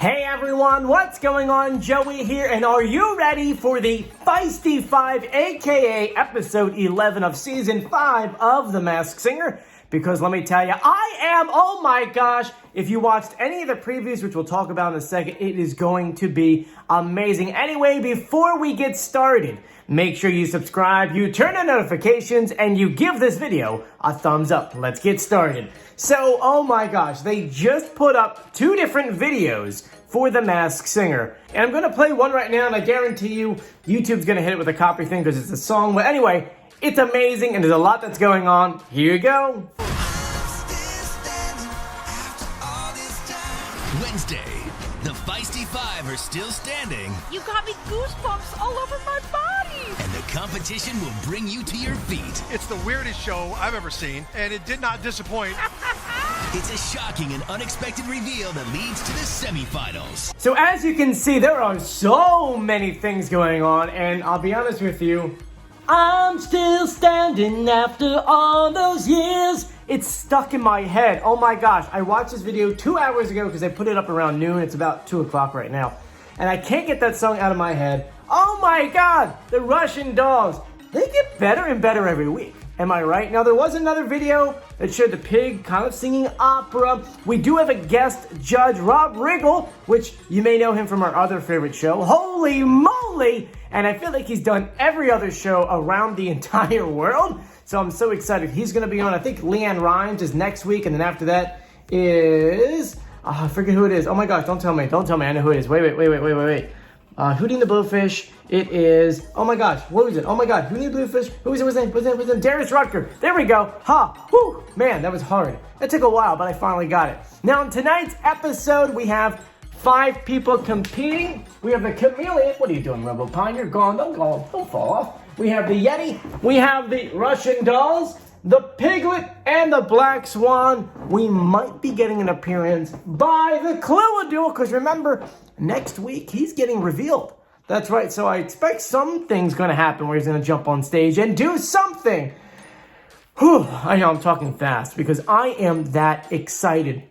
Hey everyone, what's going on? Joey here, and are you ready for the Fiesty 5, aka episode 11 of season 5 of The Masked Singer? Because let me tell you, I am, oh my gosh, if you watched any of the previews, which we'll talk about in a second, it is going to be amazing. Anyway, before we get started, make sure you subscribe, you turn on notifications, and you give this video a thumbs up. Let's get started. So, oh my gosh, they just put up 2 different videos for The Masked Singer. And I'm going to play one right now, and I guarantee you, YouTube's going to hit it with a copy thing because it's a song. But anyway, it's amazing, and there's a lot that's going on. Here you go. Wednesday, the Fiesty 5 are still standing. You got me goosebumps all over my body. And the competition will bring you to your feet. It's the weirdest show I've ever seen, and it did not disappoint. It's a shocking and unexpected reveal that leads to the semifinals. So as you can see, there are so many things going on, and I'll be honest with you, I'm still standing after all those years. It's stuck in my head. Oh my gosh, I watched this video 2 hours ago because I put it up around noon. It's about 2 o'clock right now. And I can't get that song out of my head. Oh my God, the Russian dolls. They get better and better every week. Am I right? Now, there was another video that showed the pig kind of singing opera. We do have a guest judge, Rob Riggle, which you may know him from our other favorite show, Holy Moly! And I feel like he's done every other show around the entire world. So I'm so excited. He's going to be on, I think Leanne Rimes is next week. And then after that is, I forget who it is. Oh my gosh, don't tell me. Don't tell me. I know who it is. Wait. Hootie and the Blowfish. It is, oh my gosh, what was it? Oh my God, Hootie and the Blowfish. Who was it? What's his name? Darius Rutger. There we go. Whew. Man, that was hard. That took a while, but I finally got it. Now, in tonight's episode, we have 5 people competing. We have the Chameleon. What are you doing, Rebel Pine? You're gone. Don't go. Don't fall off. We have the Yeti. We have the Russian dolls, the Piglet, and the Black Swan. We might be getting an appearance by the Clue-a-Duel, because remember, next week, he's getting revealed. That's right, so I expect something's going to happen where he's going to jump on stage and do something. Whew, I know I'm talking fast because I am that excited.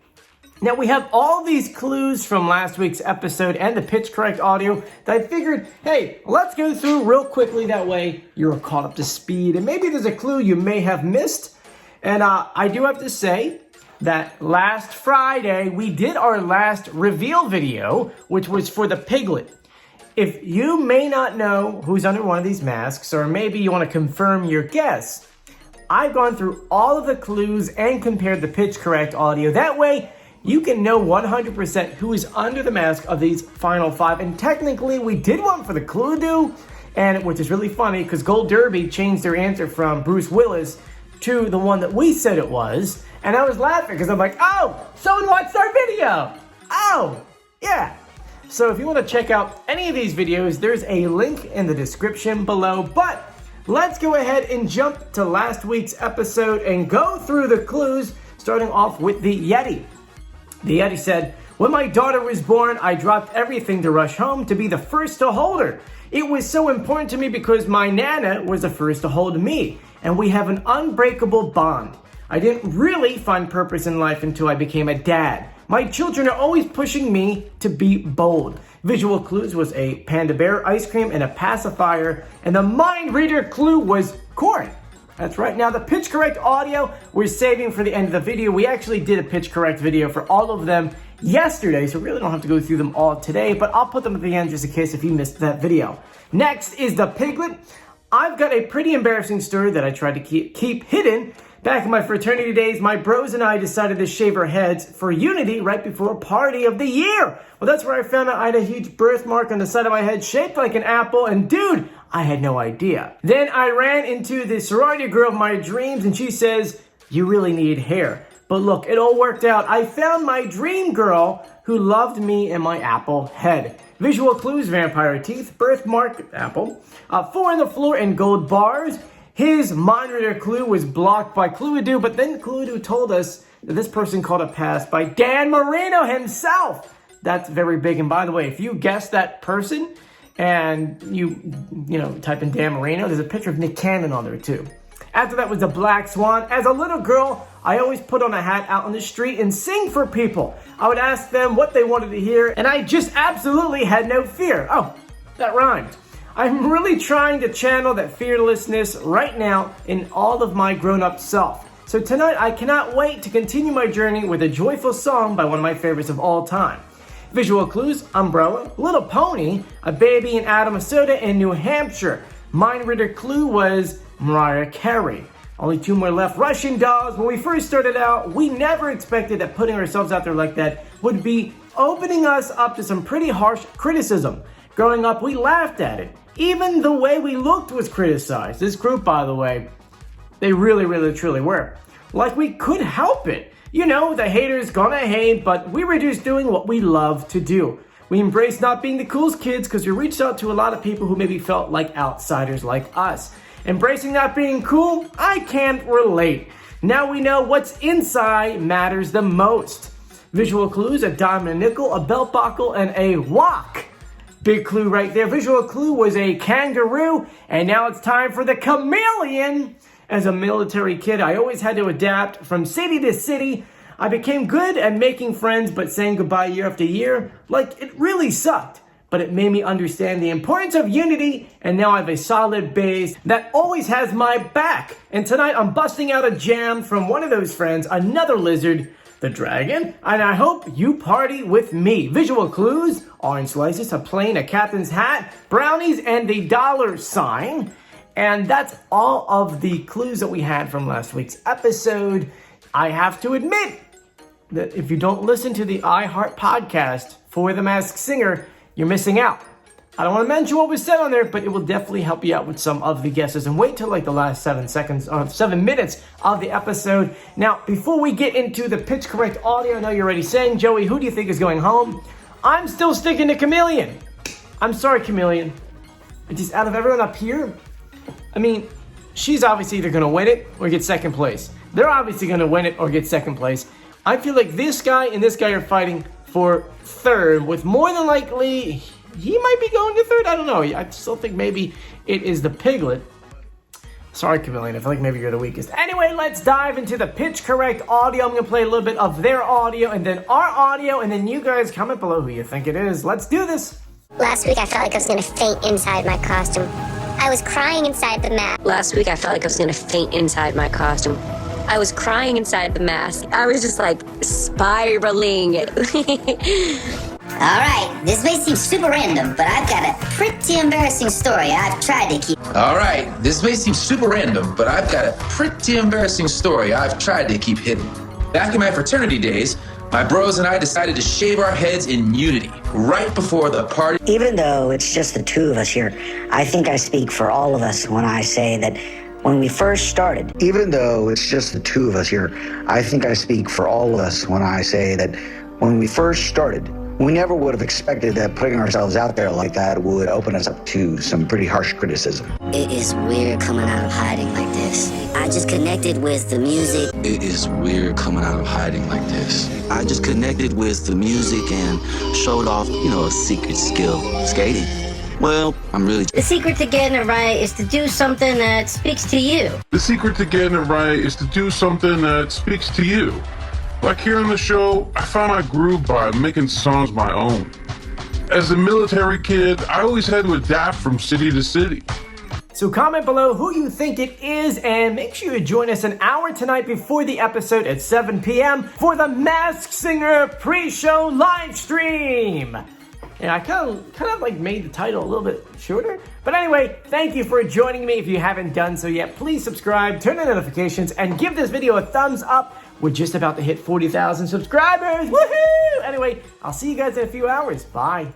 Now, we have all these clues from last week's episode and the pitch correct audio that I figured, hey, let's go through real quickly. That way, you're caught up to speed. And maybe there's a clue you may have missed. And I do have to say that last Friday, we did our last reveal video, which was for the Piglet. If you may not know who's under one of these masks, or maybe you want to confirm your guess, I've gone through all of the clues and compared the pitch correct audio. That way, you can know 100% who is under the mask of these final 5. And technically, we did one for the Clue-a-Duel, and which is really funny because Gold Derby changed their answer from Bruce Willis to the one that we said it was. And I was laughing because I'm like, oh, someone watched our video. Oh, yeah. So if you want to check out any of these videos, there's a link in the description below. But let's go ahead and jump to last week's episode and go through the clues, starting off with the Yeti. The Yeti said, when my daughter was born, I dropped everything to rush home to be the first to hold her. It was so important to me because my Nana was the first to hold me, and we have an unbreakable bond. I didn't really find purpose in life until I became a dad. My children are always pushing me to be bold. Visual clues was a panda bear, ice cream, and a pacifier, and the mind reader clue was corn. That's right. Now, the pitch correct audio we're saving for the end of the video. We actually did a pitch correct video for all of them yesterday, so we really don't have to go through them all today, but I'll put them at the end just in case if you missed that video. Next is the Piglet. I've got a pretty embarrassing story that I tried to keep hidden. Back in my fraternity days, my bros and I decided to shave our heads for unity right before party of the year. Well, that's where I found out I had a huge birthmark on the side of my head shaped like an apple, and dude, I had no idea. Then I ran into the sorority girl of my dreams, and she says, you really need hair. But look, it all worked out. I found my dream girl who loved me and my apple head. Visual clues, vampire teeth, birthmark, apple, 4 on the floor, and gold bars. His mind reader clue was blocked by Clue-a-Duel, but then Clue-a-Duel told us that this person called a pass by Dan Marino himself. That's very big. And by the way, if you guess that person and you type in Dan Marino, there's a picture of Nick Cannon on there too. After that was the Black Swan. As a little girl, I always put on a hat out on the street and sing for people. I would ask them what they wanted to hear, and I just absolutely had no fear. Oh, that rhymed. I'm really trying to channel that fearlessness right now in all of my grown-up self. So tonight, I cannot wait to continue my journey with a joyful song by one of my favorites of all time. Visual clues: Umbrella, Little Pony, A Baby and Adam Soda in New Hampshire. Mind reader clue was Mariah Carey. Only 2 more left. Russian dolls. When we first started out, we never expected that putting ourselves out there like that would be opening us up to some pretty harsh criticism. Growing up, we laughed at it. Even the way we looked was criticized. This group, by the way, they really, really, truly were. Like we could help it. You know, the haters gonna hate, but we were just doing what we love to do. We embraced not being the coolest kids because we reached out to a lot of people who maybe felt like outsiders like us. Embracing not being cool, I can't relate. Now we know what's inside matters the most. Visual clues: a dime and a nickel, a belt buckle, and a wok. Big clue right there. Visual clue was a kangaroo, and now it's time for the chameleon. As a military kid, I always had to adapt from city to city. I became good at making friends, but saying goodbye year after year, like it really sucked. But it made me understand the importance of unity, and now I have a solid base that always has my back. And tonight I'm busting out a jam from one of those friends, another lizard, the dragon, and I hope you party with me. Visual clues: orange slices, a plane, a captain's hat, brownies, and the dollar sign. And that's all of the clues that we had from last week's episode. I have to admit that if you don't listen to the iHeart podcast for The Masked Singer, you're missing out. I don't want to mention what was said on there, but it will definitely help you out with some of the guesses. And wait till like the last 7 minutes of the episode. Now, before we get into the pitch correct audio, I know you're already saying, Joey, who do you think is going home? I'm still sticking to Chameleon. I'm sorry, Chameleon. Just out of everyone up here, I mean, she's obviously either going to win it or get second place. They're obviously going to win it or get second place. I feel like this guy and this guy are fighting for third, with more than likely, he might be going to third. I don't know. I still think maybe it is the Piglet. Sorry, Chameleon. I feel like maybe you're the weakest. Anyway, let's dive into the pitch correct audio. I'm going to play a little bit of their audio and then our audio, and then you guys comment below who you think it is. Let's do this. Last week I felt like I was going to faint inside my costume. I was crying inside the mask. Last week I felt like I was going to faint inside my costume. I was crying inside the mask. I was just like spiraling. Alright, this may seem super random, but I've got a pretty embarrassing story I've tried to keep. Alright, this may seem super random, but I've got a pretty embarrassing story I've tried to keep hidden. Back in my fraternity days, my bros and I decided to shave our heads in unity right before the party. Even though it's just the two of us here, I think I speak for all of us when I say that when we first started. Even though it's just the two of us here, I think I speak for all of us when I say that when we first started, we never would have expected that putting ourselves out there like that would open us up to some pretty harsh criticism. It is weird coming out of hiding like this. I just connected with the music. It is weird coming out of hiding like this. I just connected with the music and showed off, a secret skill, skating. Well, I'm really... The secret to getting it right is to do something that speaks to you. The secret to getting it right is to do something that speaks to you. Like here on the show, I found my groove by making songs my own. As a military kid, I always had to adapt from city to city. So comment below who you think it is, and make sure you join us an hour tonight before the episode at 7 p.m. for the Masked Singer pre-show live stream. And I kind of like made the title a little bit shorter. But anyway, thank you for joining me. If you haven't done so yet, please subscribe, turn on notifications, and give this video a thumbs up. We're just about to hit 40,000 subscribers. Woohoo! Anyway, I'll see you guys in a few hours. Bye.